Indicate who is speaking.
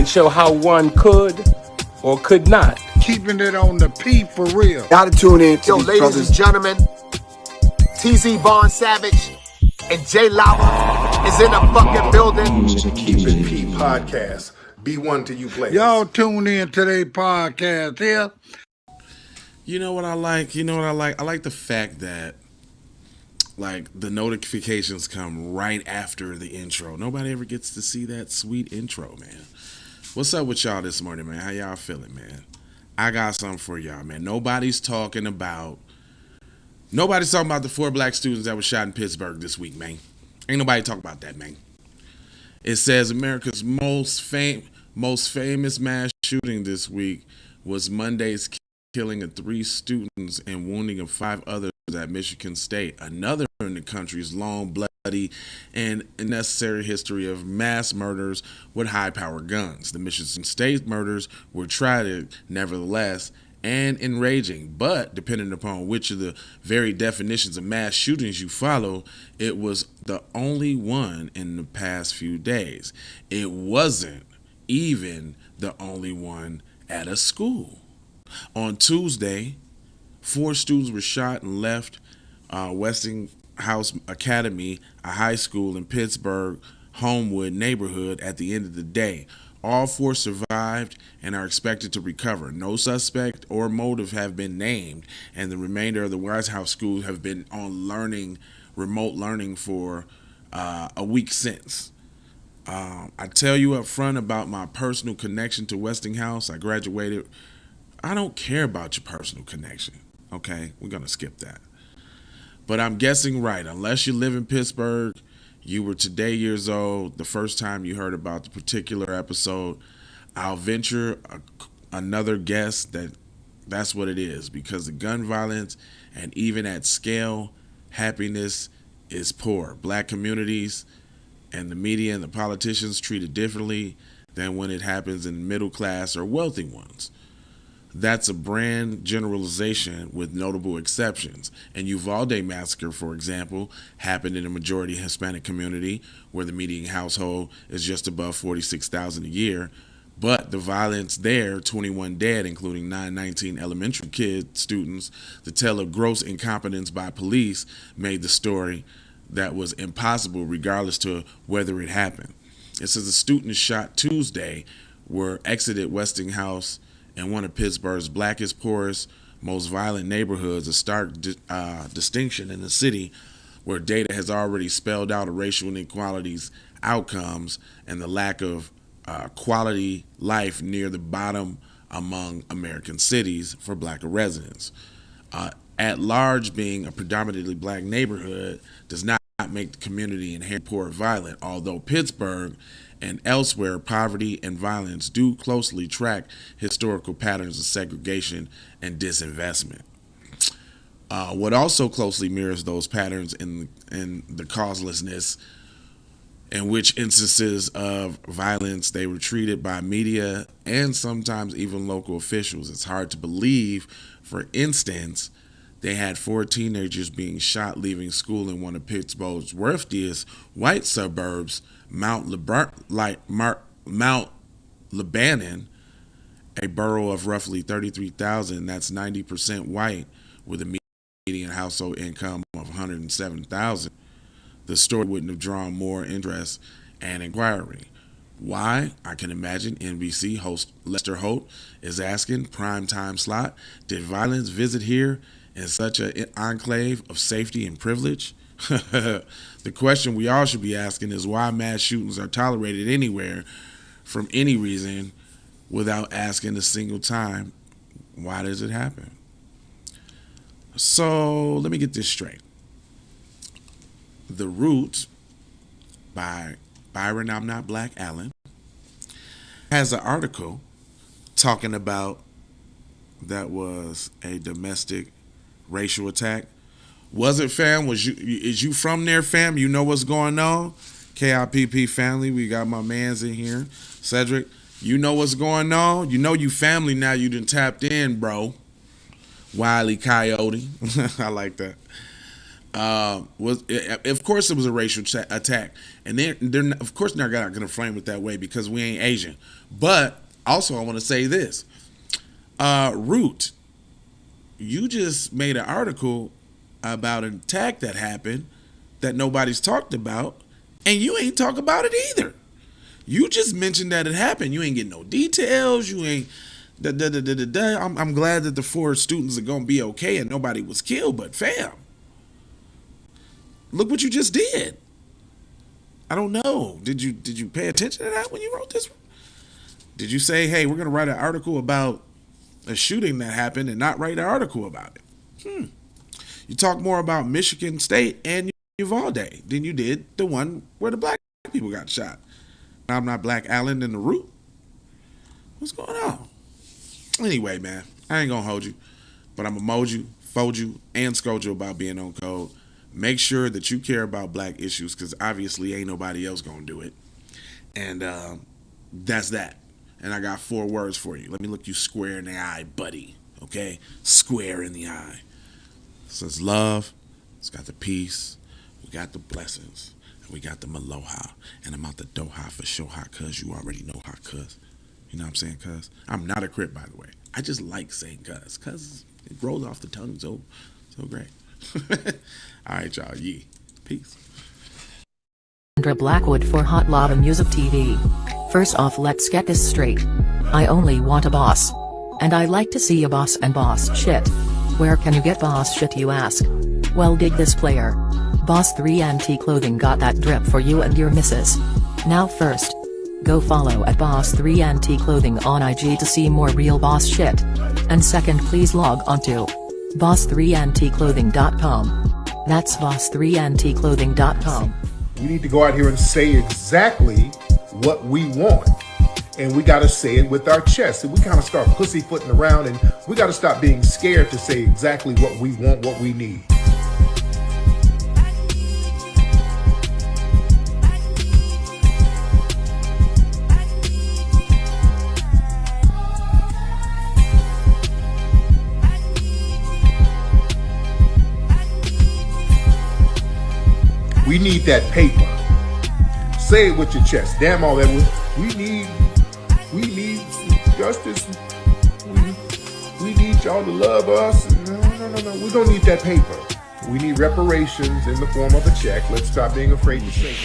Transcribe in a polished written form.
Speaker 1: and show how one could or could not.
Speaker 2: Keeping it on the P for real.
Speaker 3: Gotta tune in to
Speaker 4: Yo,
Speaker 3: these
Speaker 4: ladies
Speaker 3: brothers.
Speaker 4: and gentlemen, TZ Vaughn Savage and Jay Lauer is in the fucking building.
Speaker 5: Keep It P podcast. Be one to you players.
Speaker 2: Y'all tune in to their podcast here.
Speaker 6: You know what I like? I like the fact that, like, the notifications come right after the intro. Nobody ever gets to see that sweet intro, man. What's up with y'all this morning, man? How y'all feeling, man? I got something for y'all, man. Nobody's talking about the 4 black students that were shot in Pittsburgh this week, man. Ain't nobody talking about that, man. It says America's most famous mass shooting this week was Monday's killing of 3 students and wounding of 5 others at Michigan State, another in the country's long, bloody, and unnecessary history of mass murders with high-powered guns. The Michigan State murders were tragic, nevertheless, and enraging, but depending upon which of the very definitions of mass shootings you follow, it was the only one in the past few days. It wasn't even the only one at a school. On Tuesday, 4 students were shot and left Westinghouse Academy, a high school in Pittsburgh, Homewood neighborhood at the end of the day. All 4 survived and are expected to recover. No suspect or motive have been named, and the remainder of the Westinghouse schools have been on remote learning for a week since. I tell you up front about my personal connection to Westinghouse. I graduated. I don't care about your personal connection. Okay, we're going to skip that. But I'm guessing right. Unless you live in Pittsburgh, you were today years old the first time you heard about the particular episode. I'll venture another guess that's what it is, because the gun violence and even at scale, happiness is poor. Black communities and the media and the politicians treat it differently than when it happens in middle class or wealthy ones. That's a brand generalization with notable exceptions. And Uvalde massacre, for example, happened in a majority Hispanic community where the median household is just above $46,000 a year. But the violence there, 21 dead, including 919 elementary students, the tale of gross incompetence by police made the story that was impossible regardless to whether it happened. It says the students shot Tuesday were exited Westinghouse in one of Pittsburgh's blackest, poorest, most violent neighborhoods, a stark distinction in the city where data has already spelled out racial inequalities, outcomes, and the lack of quality life near the bottom among American cities for black residents. At large, being a predominantly black neighborhood does not make the community inherently poor or violent, although Pittsburgh and elsewhere, poverty and violence do closely track historical patterns of segregation and disinvestment. What also closely mirrors those patterns in the causelessness in which instances of violence they were treated by media and sometimes even local officials. It's hard to believe, for instance, they had 4 teenagers being shot leaving school in one of Pittsburgh's wealthiest white suburbs, Mount Lebanon, a borough of roughly 33,000. That's 90% white, with a median household income of $107,000. The story wouldn't have drawn more interest and inquiry. Why? I can imagine NBC host Lester Holt is asking, primetime slot, did violence visit here in such an enclave of safety and privilege? The question we all should be asking is why mass shootings are tolerated anywhere from any reason without asking a single time, why does it happen? So let me get this straight. The Root by Byron I'm Not Black Allen has an article talking about that was a domestic racial attack. Was it, fam? Is you from there, fam? You know what's going on? KIPP family, we got my mans in here. Cedric, you know what's going on? You know you family now. You done tapped in, bro. Wile E. Coyote. I like that. Was of course it was a racial attack, and they're of course not gonna frame it that way because we ain't Asian. But also I want to say this, Root, you just made an article about an attack that happened that nobody's talked about, and you ain't talk about it either. You just mentioned that it happened. You ain't getting no details. You ain't. I'm glad that the 4 students are gonna be okay and nobody was killed, but fam, look what you just did. I don't know. Did you pay attention to that when you wrote this? Did you say, hey, we're gonna write an article about a shooting that happened and not write an article about it? You talk more about Michigan State and Uvalde than you did the one where the black people got shot. Now I'm not Black Allen in the Root. What's going on? Anyway, man, I ain't gonna hold you, but I'm gonna mold you, fold you, and scold you about being on code. Make sure that you care about black issues, because obviously ain't nobody else gonna do it. And that's that. And I got 4 words for you. Let me look you square in the eye, buddy. Okay? Square in the eye. It says love. It's got the peace. We got the blessings. And we got the maloha. And I'm out the doha for sure, hot cuz. You already know hot cuz. You know what I'm saying, cuz? I'm not a Crip, by the way. I just like saying cuz. Cuz it rolls off the tongue so great. All right, y'all. Yee. Peace.
Speaker 3: Sandra Blackwood for Hot Lava Music TV. First off, let's get this straight. I only want a boss. And I like to see a boss and boss shit. Where can you get boss shit, you ask? Well, dig this player. Boss 3NT Clothing got that drip for you and your missus. Now first, go follow at Boss 3NT Clothing on IG to see more real boss shit. And second, please log on to boss3ntclothing.com. That's boss3ntclothing.com.
Speaker 5: We need to go out here and say exactly what we want. And we got to say it with our chest. And we kind of start pussyfooting around, and we got to stop being scared to say exactly what we want, what we need. We need that paper. Say it with your chest. Damn all that. We need justice. We need y'all to love us. No. We don't need that paper. We need reparations in the form of a check. Let's stop being afraid to say it.